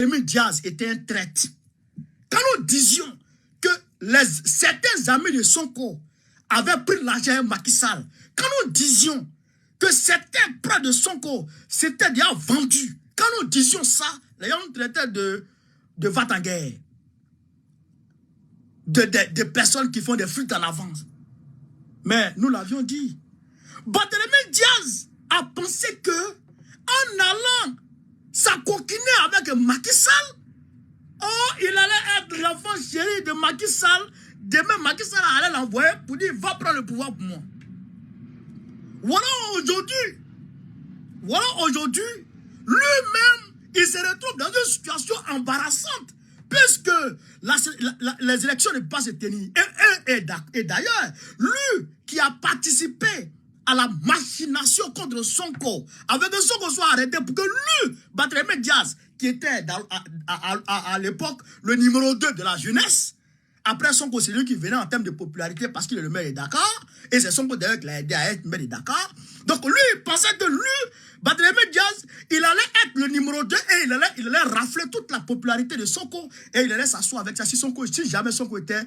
Barthélémy Diaz était un traître, quand nous disions que certains amis de Sonko avaient pris l'argent à Macky Sall, quand nous disions que certains proches de Sonko s'étaient déjà vendus, quand nous disions ça, les gens nous traitaient de va-t-en-guerre, de personnes qui font des flûtes en avance. Mais nous l'avions dit. Barthélémy Diaz a pensé que en allant s'acoquiner avec Macky Sall, oh, il allait être l'enfant chéri de Macky Sall. Demain, Macky Sall allait l'envoyer pour dire va prendre le pouvoir pour moi. Voilà aujourd'hui, lui-même, il se retrouve dans une situation embarrassante, puisque les élections ne peuvent pas se tenir. Et d'ailleurs, lui qui a participé à la machination contre Sonko, avec que Sonko soit arrêté pour que lui, Barthélémy Diaz, qui était à l'époque le numéro 2 de la jeunesse, après Sonko, c'est lui qui venait en termes de popularité parce qu'il est le maire de Dakar, et c'est Sonko d'ailleurs qui l'a aidé à être maire de Dakar. Donc lui, il pensait que lui, Barthélémy Diaz, il allait être le numéro 2 et il allait rafler toute la popularité de Sonko et il allait s'asseoir avec ça si jamais Sonko était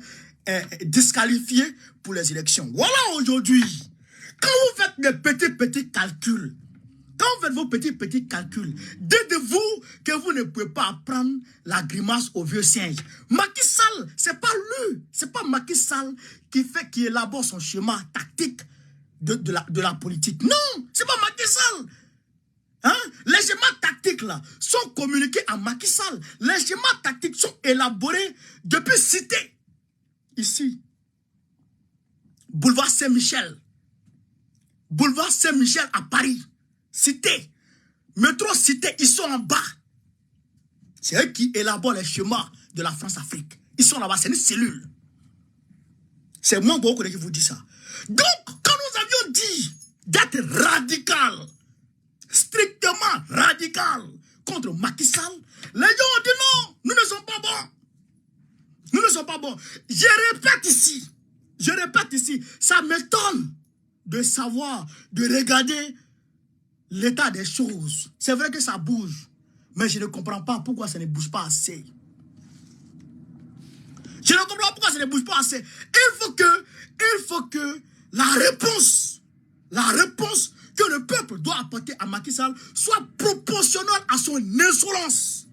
disqualifié pour les élections. Voilà aujourd'hui, quand vous faites des petits calculs, quand vous faites vos petits calculs, dites-vous que vous ne pouvez pas apprendre la grimace au vieux singe. Macky Sall, c'est pas lui, c'est pas Macky Sall qui élabore son schéma tactique de la politique. Non, c'est pas Macky Sall. Hein? Les schémas tactiques là sont communiqués à Macky Sall. Les schémas tactiques sont élaborés depuis Cité. Ici, boulevard Saint-Michel. Boulevard Saint-Michel à Paris. Cité, métro Cité, ils sont en bas. C'est eux qui élaborent les schémas de la France-Afrique. Ils sont là-bas, c'est une cellule. C'est moi qui vous dis ça. Donc, quand nous avions dit d'être radical, strictement radical contre Macky Sall, les gens ont dit non, nous ne sommes pas bons. Nous ne sommes pas bons. Je répète ici, ça m'étonne de savoir, de regarder l'état des choses. C'est vrai que ça bouge, mais je ne comprends pas pourquoi ça ne bouge pas assez. Je ne comprends pas pourquoi ça ne bouge pas assez. Il faut que la réponse que le peuple doit apporter à Macky Sall soit proportionnelle à son insolence.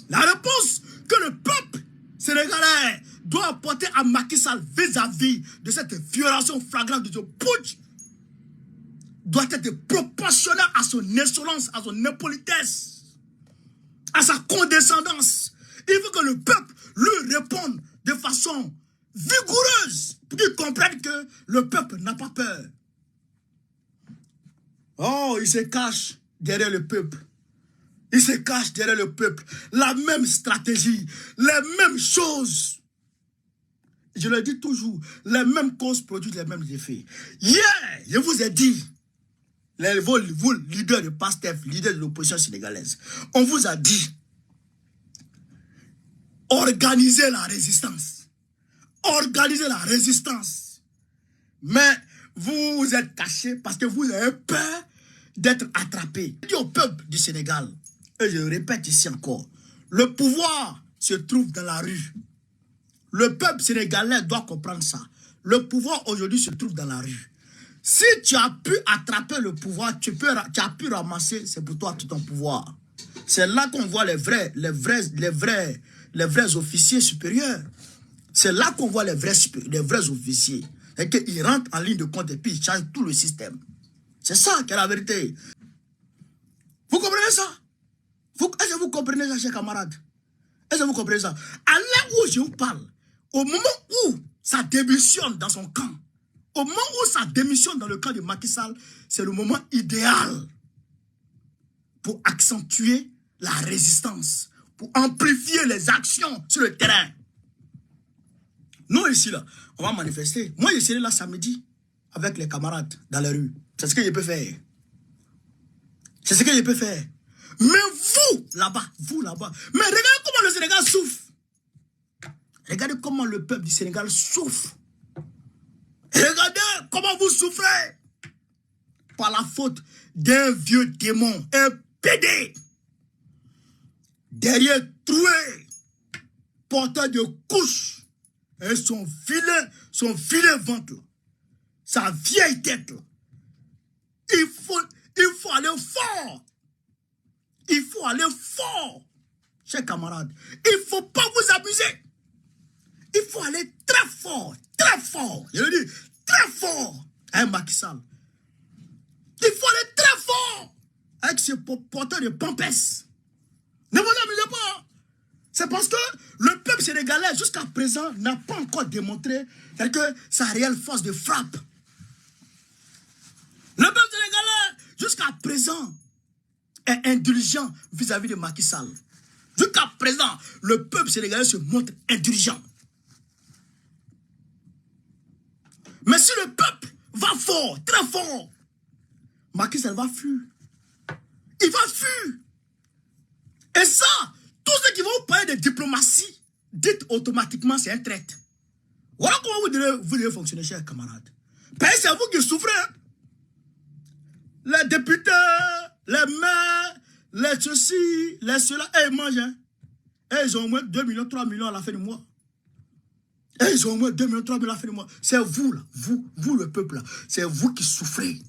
La réponse que le peuple sénégalais doit apporter à Macky Sall vis-à-vis de cette violation flagrante de ce putsch doit être proportionnel à son insolence, à son impolitesse, à sa condescendance. Il faut que le peuple lui réponde de façon vigoureuse pour qu'il comprenne que le peuple n'a pas peur. Oh, il se cache derrière le peuple. Il se cache derrière le peuple. La même stratégie, les mêmes choses. Je le dis toujours, les mêmes causes produisent les mêmes effets. Hier, je vous ai dit, vous, leaders de PASTEF, leaders de l'opposition sénégalaise, on vous a dit, organisez la résistance. Organisez la résistance. Mais vous vous êtes cachés parce que vous avez peur d'être attrapés. Je dis au peuple du Sénégal, et je le répète ici encore, le pouvoir se trouve dans la rue. Le peuple sénégalais doit comprendre ça. Le pouvoir aujourd'hui se trouve dans la rue. Si tu as pu attraper le pouvoir, tu as pu ramasser, c'est pour toi tout ton pouvoir. C'est là qu'on voit les vrais officiers supérieurs. C'est là qu'on voit les vrais officiers. Et qu'ils rentrent en ligne de compte et puis ils changent tout le système. C'est ça qui est la vérité. Vous comprenez ça? Est-ce que vous comprenez ça, chers camarades? Est-ce que vous comprenez ça? À l'heure où je vous parle, au moment où ça démissionne dans son camp, au moment où ça démissionne dans le camp de Macky Sall, c'est le moment idéal pour accentuer la résistance, pour amplifier les actions sur le terrain. Nous, ici, là, on va manifester. Moi, je serai là samedi avec les camarades dans la rue. C'est ce que je peux faire. C'est ce que je peux faire. Mais vous, là-bas, mais regardez comment le Sénégal souffre. Regardez comment le peuple du Sénégal souffre. Regardez comment vous souffrez. Par la faute d'un vieux démon, un PD. derrière troué, porteur de couches, et son filet ventre, sa vieille tête, là. Il faut aller fort. Il faut aller fort, chers camarades. Il ne faut pas vous amuser. Il faut aller très fort, très fort. Je le dis, très fort avec Macky Sall. Il faut aller très fort avec ce porteur de pampès. Ne vous amusez pas. C'est parce que le peuple sénégalais, jusqu'à présent, n'a pas encore démontré que sa réelle force de frappe. Le peuple sénégalais, jusqu'à présent, est indulgent vis-à-vis de Macky Sall. Jusqu'à présent, le peuple sénégalais se montre indulgent. Mais si le peuple va fort, très fort, Macky Sall va fuir. Il va fuir. Et ça, tous ceux qui vont vous parler de diplomatie, dites automatiquement c'est un traître. Voilà comment vous devez fonctionner, chers camarades. Parce que c'est vous qui souffrez. Les députés, les maires, les ceci, les cela, et ils mangent. Hein. Et ils ont au moins 2 millions, 3 millions à la fin du mois. Et ils ont au moins 2 millions, 3 millions à la fin du mois. C'est vous, là, vous le peuple, là. C'est vous qui souffrez.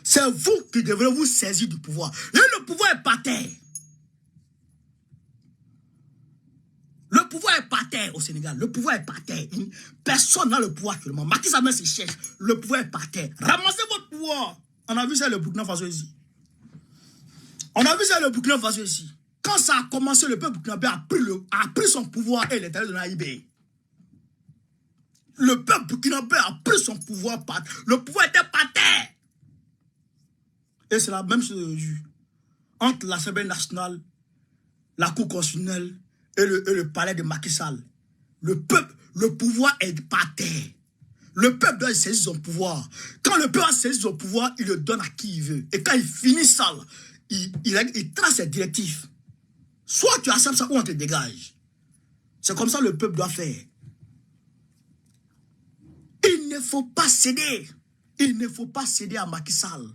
C'est vous qui devrez vous saisir du pouvoir. Et le pouvoir est par terre. Le pouvoir est par terre au Sénégal. Le pouvoir est par terre. Personne n'a le pouvoir actuellement. Macky Sall se cherche. Le pouvoir est par terre. Ramassez votre pouvoir. On a vu ça le Burkina Faso ici. On a vu ça le Burkina Faso ici. Quand ça a commencé, le peuple burkinabé a pris son pouvoir et il est allé dans l'AIB. Le peuple burkinabé a pris son pouvoir. Le pouvoir était par terre. Et c'est la même chose entre l'Assemblée nationale, la Cour constitutionnelle et le palais de Macky Sall. Le peuple, le pouvoir est par terre. Le peuple doit saisir son pouvoir. Quand le peuple a saisi son pouvoir, il le donne à qui il veut. Et quand il finit ça, il trace ses directives. Soit tu acceptes ça ou on te dégage. C'est comme ça que le peuple doit faire. Il ne faut pas céder. Il ne faut pas céder à Macky Sall.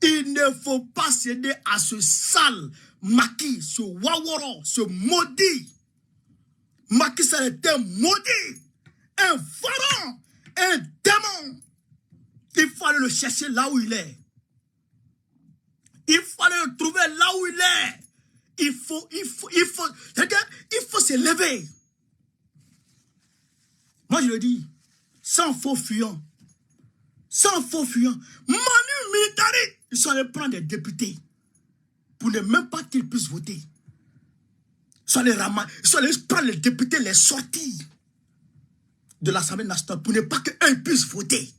Il ne faut pas céder à ce sale Macky, ce Waworo, ce maudit. Macky Sall est un maudit, un pharaon, un démon. Il faut aller le chercher là où il est. Il faut aller le trouver là où il est. Il faut se lever. Moi je le dis, sans faux fuyant. Sans faux fuyant. Manu Militari, ils sont allés prendre des députés pour ne même pas qu'ils puissent voter. Ils sont allés prendre les députés, les sortir de l'Assemblée nationale pour ne pas qu'eux puissent voter.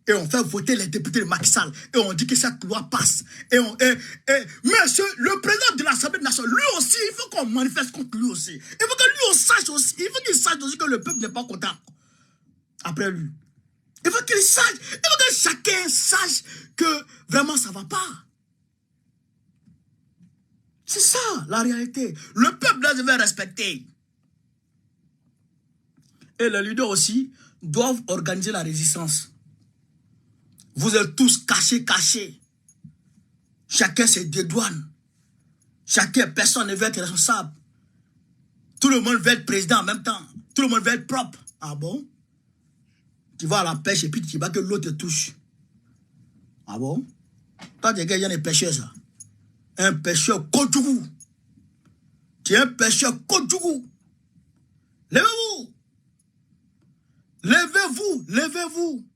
Et on fait voter les députés de Macky Sall. Et on dit que cette loi passe. Mais le président de l'Assemblée nationale, lui aussi, il faut qu'on manifeste contre lui aussi. Il faut que lui aussi sache aussi. Il faut qu'il sache aussi que le peuple n'est pas content après lui. Il faut qu'il sache. Il faut que chacun sache que vraiment ça ne va pas. C'est ça la réalité. Le peuple doit respecter. Et les leaders aussi doivent organiser la résistance. Vous êtes tous cachés. Chacun se dédouane. Personne ne veut être responsable. Tout le monde veut être président en même temps. Tout le monde veut être propre. Ah bon? Tu vas à la pêche et puis tu vas que l'autre te touche. Ah bon? Toi, tu es un pêcheur, ça. Un pêcheur Kodjougou. Tu es un pêcheur Kodjougou. Levez-vous. Levez-vous. Levez-vous.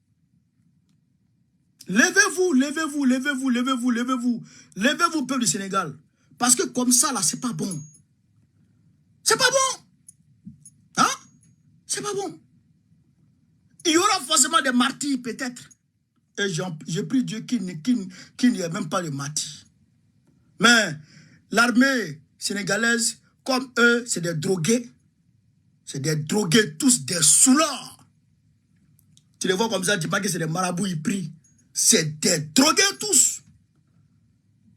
Levez-vous, levez-vous, levez-vous, levez-vous, levez-vous. Levez-vous, peuple du Sénégal. Parce que comme ça, là, c'est pas bon. C'est pas bon. Hein? C'est pas bon. Il y aura forcément des martyrs, peut-être. Et j'ai pris Dieu qui n'y est même pas le martyr. Mais l'armée sénégalaise, comme eux, c'est des drogués. C'est des drogués, tous des soulards. Tu les vois comme ça, tu dis pas que c'est des marabouts, ils prient. C'est des drogués tous.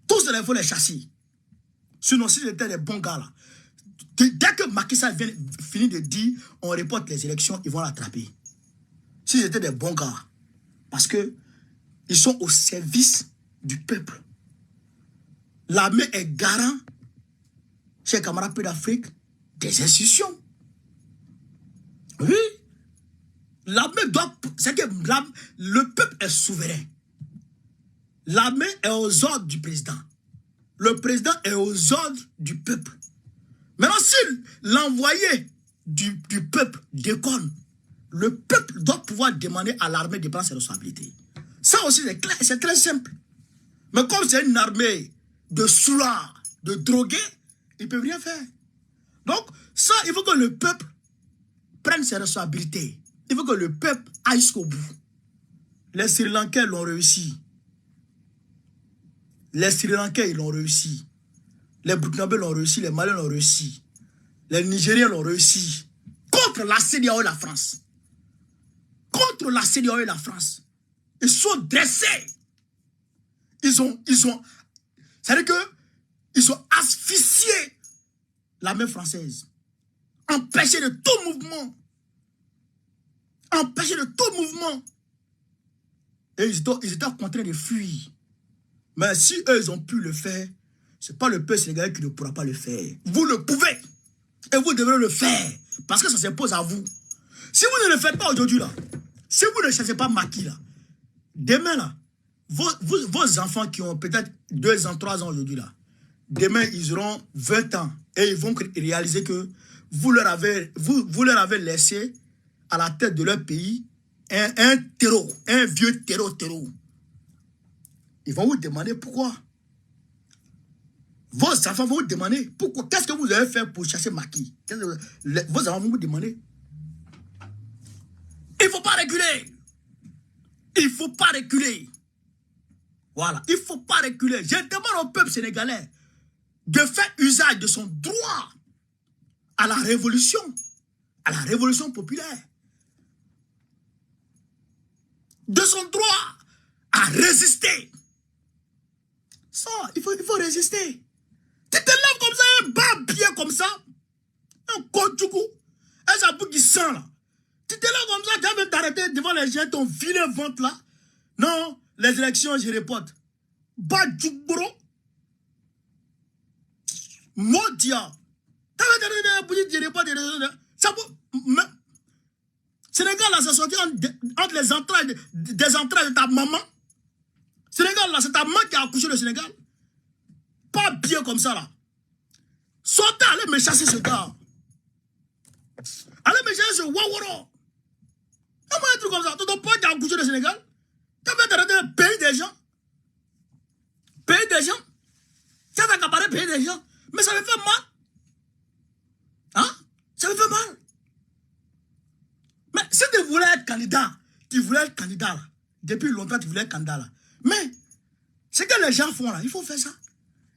Tous, il faut les chasser. Sinon, si c'était des bons gars là, dès que Macky Sall finit de dire on reporte les élections, ils vont l'attraper. Si c'était des bons gars, parce que ils sont au service du peuple. L'armée est garant chers camarades peu d'Afrique, des institutions. Oui. L'armée doit... C'est que le peuple est souverain. L'armée est aux ordres du président. Le président est aux ordres du peuple. Maintenant, si l'envoyé du peuple déconne, le peuple doit pouvoir demander à l'armée de prendre ses responsabilités. Ça aussi, c'est clair, c'est très simple. Mais comme c'est une armée de soulards, de drogués, ils ne peuvent rien faire. Donc, ça, il faut que le peuple prenne ses responsabilités. Il faut que le peuple aille jusqu'au bout. Les Sri Lankais l'ont réussi. Les Sri Lankais, ils l'ont réussi. Les Burkinabés l'ont réussi, les Maliens l'ont réussi. Les Nigériens l'ont réussi. Contre la CEDEAO et la France. Contre la CEDEAO et la France. Ils sont dressés. C'est-à-dire que ils ont asphyxié l'armée française. Empêché de tout mouvement. Empêché de tout mouvement. Et ils étaient en train de fuir. Mais si eux, ils ont pu le faire, ce n'est pas le peuple sénégalais qui ne pourra pas le faire. Vous le pouvez. Et vous devrez le faire. Parce que ça s'impose à vous. Si vous ne le faites pas aujourd'hui, là, si vous ne cherchez pas Macky, là, demain, là, vos enfants qui ont peut-être 2 ans, 3 ans aujourd'hui, là, demain, ils auront 20 ans. Et ils vont réaliser que vous leur avez laissé à la tête de leur pays un terreau, un vieux terreau. Ils vont vous demander pourquoi. Vos enfants vont vous demander pourquoi. Qu'est-ce que vous avez fait pour chasser Macky? Vos enfants vont vous demander. Il ne faut pas reculer. Il ne faut pas reculer. Voilà, il ne faut pas reculer. Je demande au peuple sénégalais de faire usage de son droit à la révolution populaire. De son droit à résister. Ça, il faut résister. Tu te lèves comme ça, un bas pied comme ça, un kochoukou, un sabou qui sent là. Tu te lèves comme ça, tu vas t'arrêter devant les gens, ton vilain ventre là. Non, les élections, je reporte. Bas djoukbro. Modia. Tu vas t'arrêter, je reporte. Sénégal là, c'est sorti entre les entrailles des entrailles de ta maman. Sénégal là, c'est ta maman qui a accouché le Sénégal. Pas bien comme ça là. Sortez, allez me chasser ce gars. Allez me chasser ce Waworo. Comment un truc comme ça? Ton père qui a accouché le Sénégal. Tu vas t'arrêter de payer des gens. Payer des gens. Ça va accaparer payer des gens. Mais ça me fait mal. Hein? Ça me fait mal. Mais si tu voulais être candidat, là. Depuis longtemps, tu voulais être candidat là. Mais, ce que les gens font là, il faut faire ça.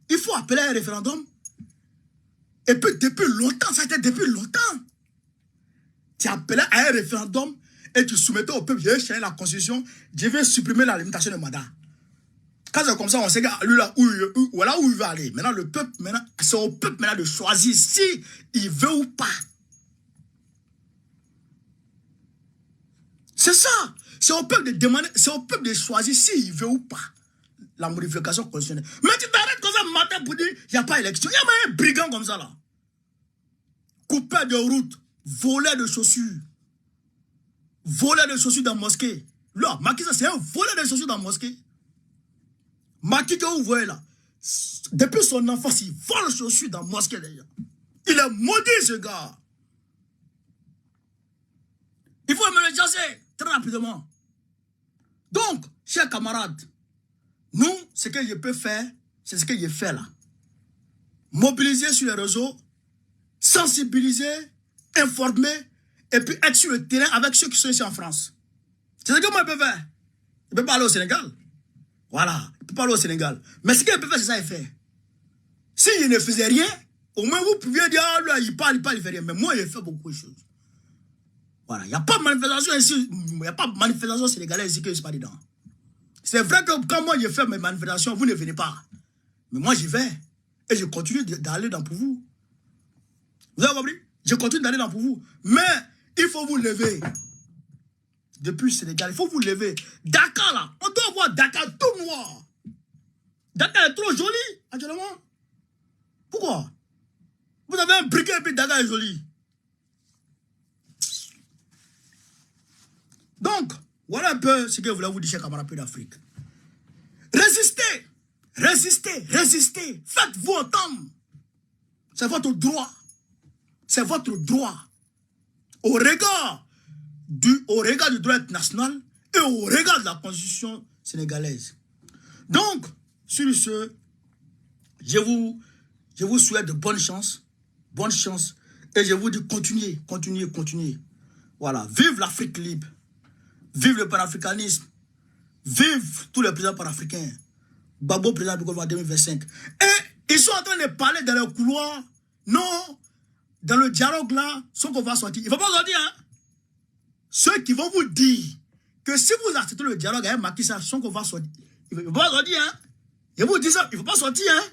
Il faut appeler un référendum. Et puis, depuis longtemps, ça a été depuis longtemps. Tu appelais à un référendum et tu soumettais au peuple, je vais changer la constitution, je vais supprimer la limitation de mandat. Quand c'est comme ça, on sait que lui là, voilà où il va aller. Maintenant, le peuple, c'est au peuple maintenant de choisir si il veut ou pas. C'est ça. C'est au peuple de demander, c'est au peuple de choisir s'il veut ou pas la modification constitutionnelle. Mais tu t'arrêtes comme ça matin pour dire il n'y a pas élection. Il y a un brigand comme ça là. Coupeur de route, voleur de chaussures. Voleur de chaussures dans la mosquée. Là, Macky, c'est un voleur de chaussures dans la mosquée. Macky, que vous voyez là, depuis son enfance, il vole les chaussures dans la mosquée d'ailleurs. Il est maudit ce gars. Il faut me le chasser très rapidement. Donc, chers camarades, nous, ce que je peux faire, c'est ce que je fais là. Mobiliser sur les réseaux, sensibiliser, informer, et puis être sur le terrain avec ceux qui sont ici en France. C'est ce que moi je peux faire. Je ne peux pas aller au Sénégal. Voilà, je ne peux pas aller au Sénégal. Mais ce que je peux faire, c'est ça, il fait. S'il ne faisait rien, au moins vous pouviez dire, ah, là, il parle, il fait rien. Mais moi, il fait beaucoup de choses. Voilà, il n'y a pas de manifestation ici, il n'y a pas de manifestation sénégalaise ici que je ne suis pas dedans. C'est vrai que quand moi je fais mes manifestations, vous ne venez pas. Mais moi j'y vais. Et je continue d'aller dans pour vous. Vous avez compris? Je continue d'aller dans pour vous. Mais il faut vous lever. Depuis le Sénégal, il faut vous lever. Dakar là, on doit voir Dakar tout noir. Dakar est trop joli actuellement. Pourquoi? briquet et puis Daga est joli. Donc, voilà un peu ce que je voulais vous dire, chers camarades d'Afrique. Résistez, résistez, résistez. Faites-vous entendre. C'est votre droit. C'est votre droit. Au regard du droit international et au regard de la constitution sénégalaise. Donc, sur ce, je vous souhaite de bonne chance, et je vous dis continuez, continuez, continuez. Voilà, vive l'Afrique libre, vive le panafricanisme, vive tous les présidents panafricains, Gbagbo président du gouvernement 2025. Et ils sont en train de parler dans le couloir, non, dans le dialogue là, Sonko va sortir. Il ne faut pas sortir, hein. Ceux qui vont vous dire que si vous acceptez le dialogue avec Macky Sall, Sonko va sortir. Il ne faut pas sortir, hein. Je vous dis ça, il ne faut pas sortir, hein.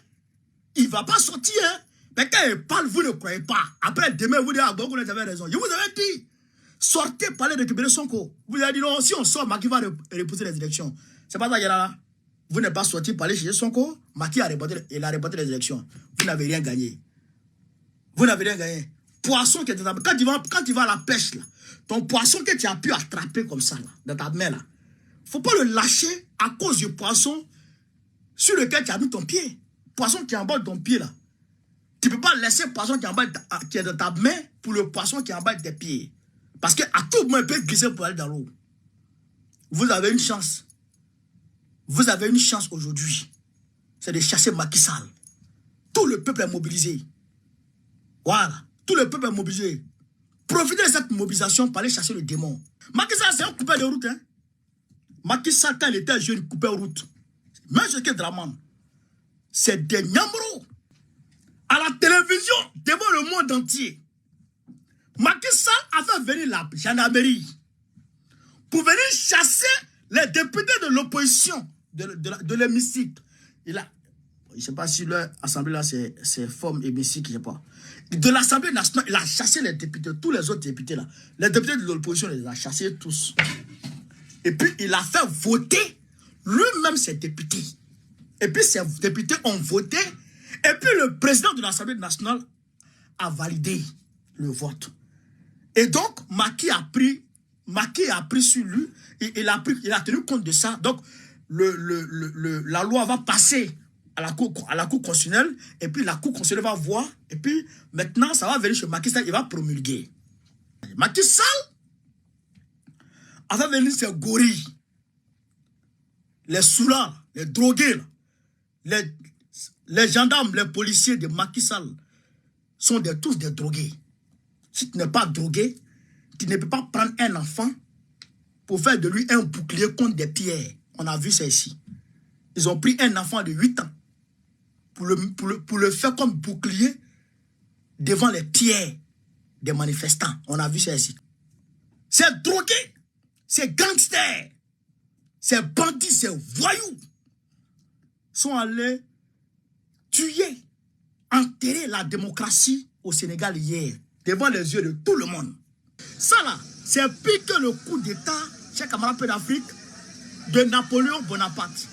Il ne va pas sortir, hein. Mais quand il parle, vous ne croyez pas. Après, demain, vous dites, ah bon, vous avez raison. Je vous avais dit, sortez, parlez de récupérer Sonko. Vous avez dit, non, si on sort, Macky va repousser les élections. C'est pas ça qu'il y a là. Vous n'êtes pas sorti parler chez Sonko, Macky a reporté les élections. Vous n'avez rien gagné. Vous n'avez rien gagné. Poisson qui est dans ta main. Quand tu vas à la pêche, là, ton poisson que tu as pu attraper comme ça, là, dans ta main, là, il ne faut pas le lâcher à cause du poisson sur lequel tu as mis ton pied. Poisson qui est en bas de ton pied, là. Tu ne peux pas laisser le poisson qui est dans ta main pour le poisson qui est en bas de tes pieds. Parce qu'à tout moment, il peut glisser pour aller dans l'eau. Vous avez une chance. Vous avez une chance aujourd'hui. C'est de chasser Macky Sall. Tout le peuple est mobilisé. Voilà. Tout le peuple est mobilisé. Profitez de cette mobilisation pour aller chasser le démon. Macky Sall, c'est un coupeur de route. Hein? Macky Sall, quand il était jeune, il coupait de route. Même ce qui est Draman. C'est des nyamros. À la télévision, devant le monde entier. Macky Sall a fait venir la gendarmerie pour venir chasser les députés de l'opposition de l'hémicycle. Je ne sais pas si l'Assemblée là, c'est forme hémicycle, je ne sais pas. De l'Assemblée nationale, il a chassé les députés, tous les autres députés là. Les députés de l'opposition, il les a chassés tous. Et puis, il a fait voter lui-même ses députés. Et puis, ces députés ont voté. Et puis, le président de l'Assemblée nationale a validé le vote. Et donc, Macky a pris sur lui. Il a tenu compte de ça. Donc, la loi va passer à la cour constitutionnelle. Et puis, la cour constitutionnelle va voir. Et puis, maintenant, ça va venir chez Macky Sall. Il va promulguer. Macky Sall a fait venir ses gorilles. Les soulards, les drogués, les gendarmes, les policiers de Macky Sall sont tous des drogués. Si tu n'es pas drogué, tu ne peux pas prendre un enfant pour faire de lui un bouclier contre des pierres. On a vu ça ici. Ils ont pris un enfant de 8 ans pour le faire comme bouclier devant les pierres des manifestants. On a vu ça ici. Ces drogués, ces gangsters, ces bandits, ces voyous sont allés tuer, enterrer la démocratie au Sénégal hier, devant les yeux de tout le monde. Ça là, c'est pire que le coup d'État, chers camarades d'Afrique, de Napoléon Bonaparte.